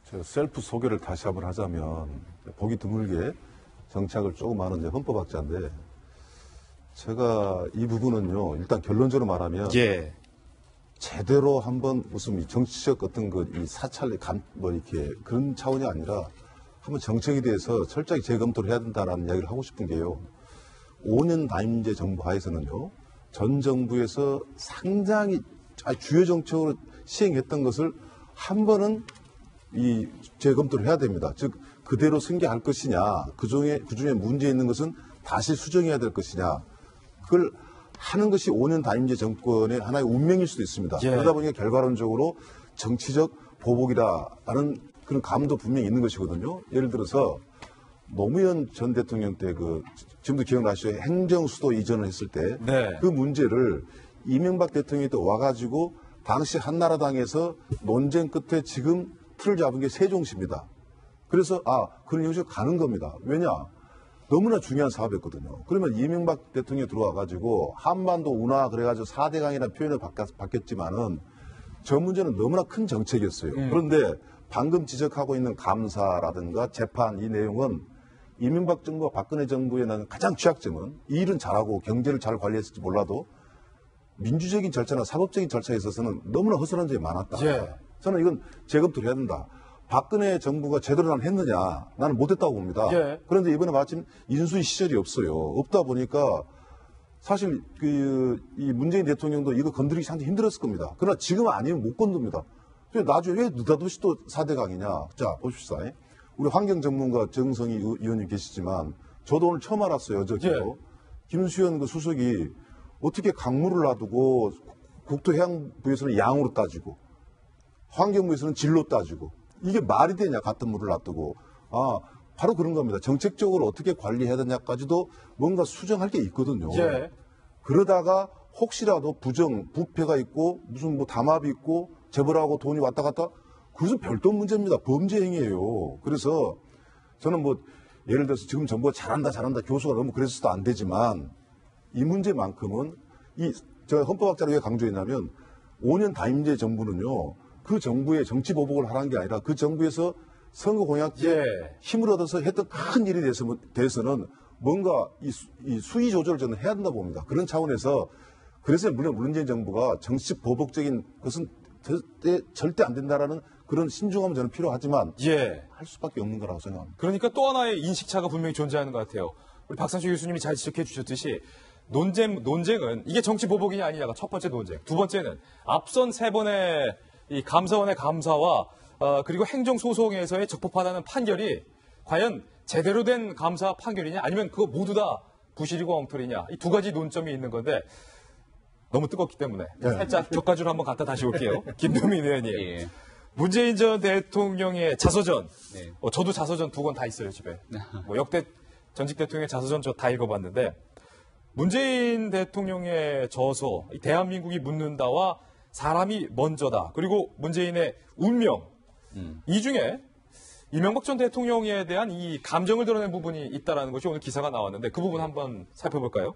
제가 셀프 소개를 다시 한번 하자면 보기 드물게 정치학을 조금 아는 헌법학자인데 제가 이 부분은요 일단 결론적으로 말하면 예. 제대로 한번 무슨 정치적 어떤 이 사찰 뭐 이렇게 그런 차원이 아니라 한번 정책에 대해서 철저히 재검토를 해야 된다는 이야기를 하고 싶은 게요. 5년 단임제 정부 하에서는요 전 정부에서 상당히 주요 정책으로 시행했던 것을 한 번은 이 재검토를 해야 됩니다. 즉 그대로 승계할 것이냐, 그중에 문제 있는 것은 다시 수정해야 될 것이냐, 그걸 하는 것이 5년 단임제 정권의 하나의 운명일 수도 있습니다. 예. 그러다 보니까 결과론적으로 정치적 보복이라는 그런 감도 분명히 있는 것이거든요. 예를 들어서 노무현 전 대통령 때 지금도 기억나시죠? 행정수도 이전을 했을 때 그 문제를 이명박 대통령이 또 와가지고 당시 한나라당에서 논쟁 끝에 지금 틀을 잡은 게 세종시입니다. 그래서 그런 형식으로 가는 겁니다. 왜냐? 너무나 중요한 사업이었거든요. 그러면 이명박 대통령이 들어와가지고 한반도 운하 그래가지고 4대강이라는 표현을 바뀌었지만은 저 문제는 너무나 큰 정책이었어요. 그런데 방금 지적하고 있는 감사라든가 재판 이 내용은 이명박 정부와 박근혜 정부의 가장 취약점은 이 일은 잘하고 경제를 잘 관리했을지 몰라도 민주적인 절차나 사법적인 절차에 있어서는 너무나 허술한 점이 많았다. 예. 저는 이건 재검토를 해야 된다. 박근혜 정부가 제대로 했느냐? 나는 못했다고 봅니다. 예. 그런데 이번에 마침 인수위 시절이 없어요. 없다 보니까 사실 이 문재인 대통령도 이거 건드리기 상당히 힘들었을 겁니다. 그러나 지금 아니면 못 건듭니다. 나중에 왜 느닷없이 또 4대강이냐? 자, 보십시오. 우리 환경 전문가 정성희 의원님 계시지만 저도 오늘 처음 알았어요. 어저께요. 예. 김수현 수석이 어떻게 강물을 놔두고 국토해양부에서는 양으로 따지고 환경부에서는 질로 따지고 이게 말이 되냐 같은 물을 놔두고 바로 그런 겁니다. 정책적으로 어떻게 관리해야 되냐까지도 뭔가 수정할 게 있거든요. 예. 그러다가 혹시라도 부패가 있고 무슨 담합이 있고 재벌하고 돈이 왔다 갔다 그것은 별도 문제입니다. 범죄 행위예요. 그래서 저는 예를 들어서 지금 정부가 잘한다 교수가 너무 그래서도 안 되지만 이 문제만큼은 제가 헌법학자를 왜 강조했냐면 5년 단임제 정부는요. 그 정부의 정치 보복을 하라는 게 아니라 그 정부에서 선거 공약에 힘을 얻어서 했던 큰 일에 대해서는 뭔가 이 수위 조절을 저는 해야 된다고 봅니다. 그런 차원에서 그래서 물론 문재인 정부가 정치 보복적인 것은 절대 안 된다라는 그런 신중함은 저는 필요하지만 할 수밖에 없는 거라고 생각합니다. 그러니까 또 하나의 인식차가 분명히 존재하는 것 같아요. 우리 박상철 교수님이 잘 지적해 주셨듯이 논쟁은 이게 정치 보복이냐 아니냐가 첫 번째 논쟁. 두 번째는 앞선 세 번의 이 감사원의 감사와 그리고 행정소송에서의 적법하다는 판결이 과연 제대로 된 감사 판결이냐 아니면 그거 모두 다 부실이고 엉터리냐 이 두 가지 논점이 있는 건데 너무 뜨겁기 때문에 살짝 격가지로 한번 갖다 다시 올게요. 김동민 의원님. 예. 문재인 전 대통령의 자서전. 저도 자서전 2권 다 있어요 집에. 역대 전직 대통령의 자서전 저 다 읽어봤는데 문재인 대통령의 저서 대한민국이 묻는다와 사람이 먼저다. 그리고 문재인의 운명. 이 중에 이명박 전 대통령에 대한 이 감정을 드러낸 부분이 있다는 것이 오늘 기사가 나왔는데 그 부분 한번 살펴볼까요?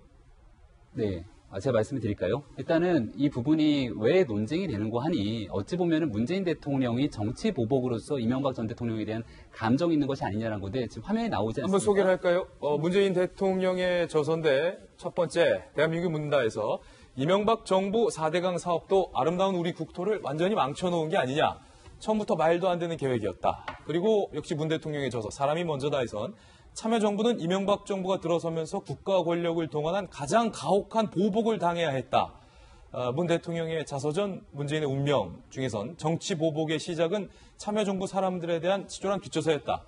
네. 제가 말씀을 드릴까요? 일단은 이 부분이 왜 논쟁이 되는고 하니 어찌 보면은 문재인 대통령이 정치 보복으로서 이명박 전 대통령에 대한 감정이 있는 것이 아니냐는 건데 지금 화면에 나오지 않습니까? 한번 소개를 할까요? 문재인 대통령의 저서인데 첫 번째 대한민국이 묻는다에서 이명박 정부 4대강 사업도 아름다운 우리 국토를 완전히 망쳐놓은 게 아니냐. 처음부터 말도 안 되는 계획이었다. 그리고 역시 문 대통령의 저서 사람이 먼저다에선 참여정부는 이명박 정부가 들어서면서 국가 권력을 동원한 가장 가혹한 보복을 당해야 했다. 문 대통령의 자서전 문재인의 운명 중에선 정치 보복의 시작은 참여정부 사람들에 대한 치졸한 뒷조사였다.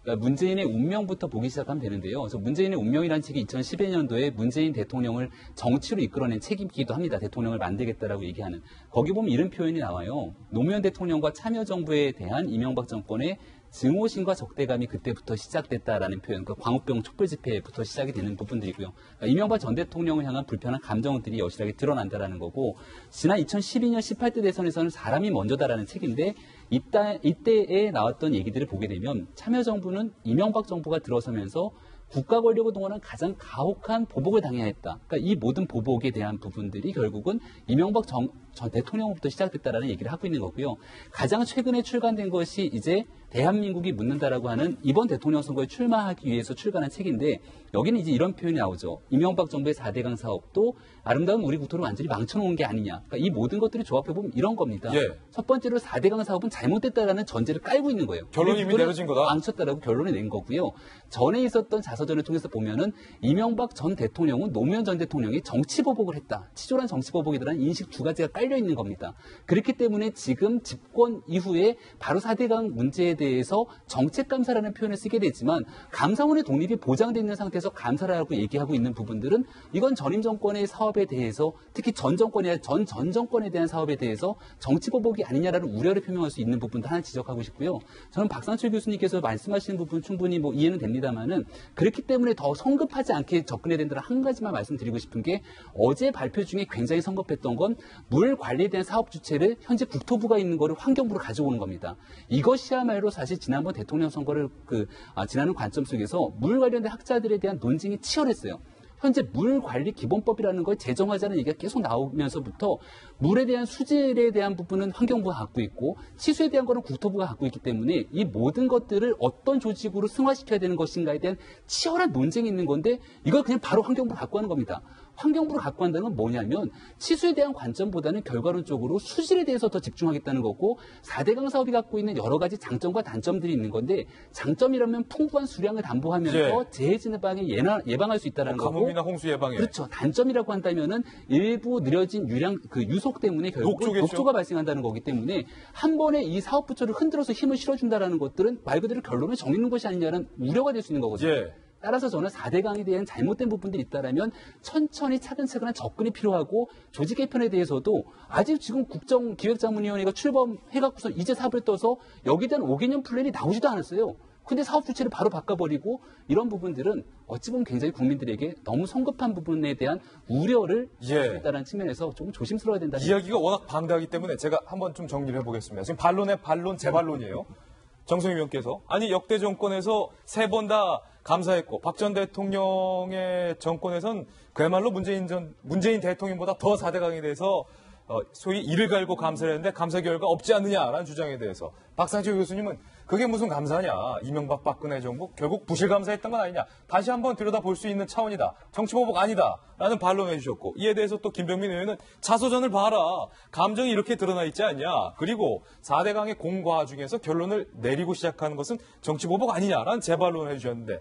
그러니까 문재인의 운명부터 보기 시작하면 되는데요. 그래서 문재인의 운명이라는 책이 2012년도에 문재인 대통령을 정치로 이끌어낸 책이기도 합니다. 대통령을 만들겠다라고 얘기하는. 거기 보면 이런 표현이 나와요. 노무현 대통령과 참여정부에 대한 이명박 정권의 증오심과 적대감이 그때부터 시작됐다라는 표현, 그 광우병 촛불 집회부터 시작이 되는 부분들이고요. 그러니까 이명박 전 대통령을 향한 불편한 감정들이 여실하게 드러난다라는 거고, 지난 2012년 18대 대선에서는 사람이 먼저다라는 책인데, 이때에 나왔던 얘기들을 보게 되면 참여정부는 이명박 정부가 들어서면서 국가 권력을 동원한 가장 가혹한 보복을 당해야 했다. 그러니까 이 모든 보복에 대한 부분들이 결국은 이명박 전 대통령부터 시작됐다라는 얘기를 하고 있는 거고요. 가장 최근에 출간된 것이 이제 대한민국이 묻는다라고 하는 이번 대통령 선거에 출마하기 위해서 출간한 책인데 여기는 이제 이런 표현이 나오죠. 이명박 정부의 4대강 사업도 아름다운 우리 국토를 완전히 망쳐놓은 게 아니냐. 그러니까 이 모든 것들을 조합해보면 이런 겁니다. 예. 첫 번째로 4대강 사업은 잘못됐다라는 전제를 깔고 있는 거예요. 결론이 이미 내려진 거다. 망쳤다라고 결론을 낸 거고요. 전에 있었던 자서전을 통해서 보면은 이명박 전 대통령은 노무현 전 대통령이 정치보복을 했다. 치졸한 정치보복이라는 인식 두 가지가 깔려 있는 겁니다. 그렇기 때문에 지금 집권 이후에 바로 4대강 문제에 대해서 정책감사라는 표현을 쓰게 되지만 감사원의 독립이 보장되어 있는 상태에서 감사라고 얘기하고 있는 부분들은 이건 전임 정권의 사업에 대해서 특히 전 정권이 아니라 전 정권에 대한 사업에 대해서 정치보복이 아니냐라는 우려를 표명할 수 있는 부분도 하나 지적하고 싶고요. 저는 박상철 교수님께서 말씀하시는 부분 충분히 뭐 이해는 됩니다만은 그렇기 때문에 더 성급하지 않게 접근해야 된다는 한 가지만 말씀드리고 싶은 게 어제 발표 중에 굉장히 성급했던 건 물 관리에 대한 사업 주체를 현재 국토부가 있는 거를 환경부로 가져오는 겁니다. 이것이야말로 사실 지난번 대통령 선거를 지나는 관점 속에서 물 관련된 학자들에 대한 논쟁이 치열했어요. 현재 물관리기본법이라는 걸 제정하자는 얘기가 계속 나오면서부터 물에 대한 수질에 대한 부분은 환경부가 갖고 있고 치수에 대한 거는 국토부가 갖고 있기 때문에 이 모든 것들을 어떤 조직으로 승화시켜야 되는 것인가에 대한 치열한 논쟁이 있는 건데 이걸 그냥 바로 환경부가 갖고 하는 겁니다. 환경부를 갖고 한다는 건 뭐냐면 치수에 대한 관점보다는 결과론적으로 수질에 대해서 더 집중하겠다는 거고 4대강 사업이 갖고 있는 여러 가지 장점과 단점들이 있는 건데 장점이라면 풍부한 수량을 담보하면서 예. 재해 진입을 예방할 수 있다는 거고 가뭄이나 홍수 예방에 그렇죠. 단점이라고 한다면은 일부 느려진 유속 때문에 결국 녹조가 발생한다는 거기 때문에 한 번에 이 사업 부처를 흔들어서 힘을 실어준다라는 것들은 말 그대로 결론을 정리는 것이 아니냐는 우려가 될 수 있는 거거든요. 예. 따라서 저는 4대강에 대한 잘못된 부분들이 있다라면 천천히 차근차근한 접근이 필요하고 조직 개편에 대해서도 아직 지금 국정기획자문위원회가 출범해갖고서 이제 사업을 떠서 여기에 대한 5개년 플랜이 나오지도 않았어요. 근데 사업 주체를 바로 바꿔버리고 이런 부분들은 어찌 보면 굉장히 국민들에게 너무 성급한 부분에 대한 우려를 있다는 측면에서 조금 조심스러워야 된다. 이야기가 워낙 방대하기 때문에 제가 한번 좀 정리를 해보겠습니다. 지금 반론의 반론, 재반론이에요. 정성희 위원께서 아니 역대 정권에서 3번 다 감사했고 박 전 대통령의 정권에선 그야말로 문재인 대통령보다 더 4대강에 대해서 소위 이를 갈고 감사를 했는데 감사 결과 없지 않느냐라는 주장에 대해서 박상철 교수님은 그게 무슨 감사냐. 이명박 박근혜 정부 결국 부실 감사했던 건 아니냐. 다시 한번 들여다볼 수 있는 차원이다. 정치보복 아니다. 라는 반론을 해주셨고 이에 대해서 또 김병민 의원은 자서전을 봐라. 감정이 이렇게 드러나 있지 않냐. 그리고 4대강의 공과 중에서 결론을 내리고 시작하는 것은 정치보복 아니냐라는 재반론을 해주셨는데